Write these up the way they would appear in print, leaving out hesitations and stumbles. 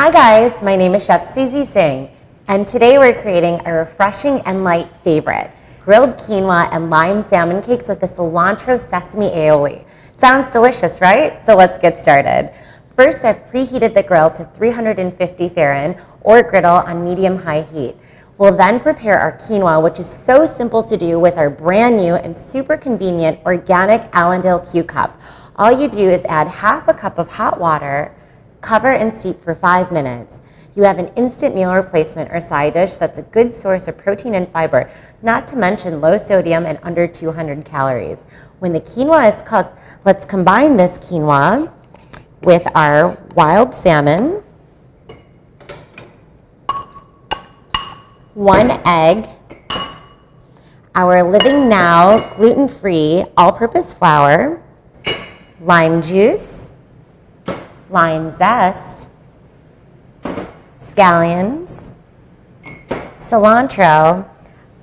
Hi guys, my name is Chef Susie Singh, and today we're creating a refreshing and light favorite, grilled quinoa and lime salmon cakes with the Cilantro Sesame Aioli. Sounds delicious, right? So let's get started. First, I've preheated the grill to 350 Fahrenheit or griddle on medium-high heat. We'll then prepare our quinoa, which is so simple to do with our brand new and super convenient organic Allendale Q-Cup. All you do is add half a cup of hot water, cover and steep for 5 minutes. You have an instant meal replacement or side dish that's a good source of protein and fiber, not to mention low sodium and under 200 calories. When the quinoa is cooked, let's combine this quinoa with our wild salmon, 1 egg, our Living Now gluten-free all-purpose flour, lime juice, lime zest, scallions, cilantro,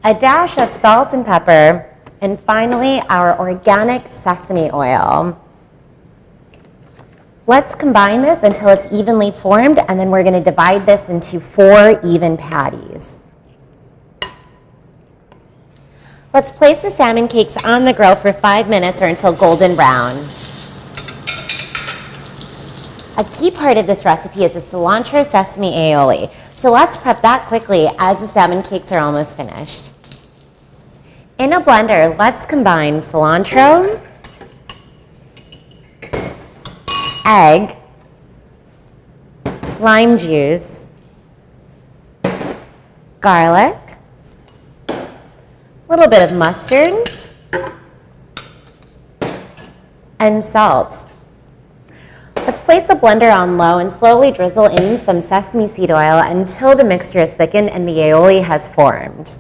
a dash of salt and pepper, and finally our organic sesame oil. Let's combine this until it's evenly formed, and then we're going to divide this into 4 even patties. Let's place the salmon cakes on the grill for 5 minutes or until golden brown. A key part of this recipe is the Cilantro Sesame Aioli, so let's prep that quickly as the salmon cakes are almost finished. In a blender, let's combine cilantro, egg, lime juice, garlic, a little bit of mustard, and salt. Let's place the blender on low and slowly drizzle in some sesame seed oil until the mixture is thickened and the aioli has formed.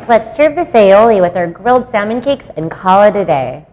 Let's serve this aioli with our grilled salmon cakes and call it a day.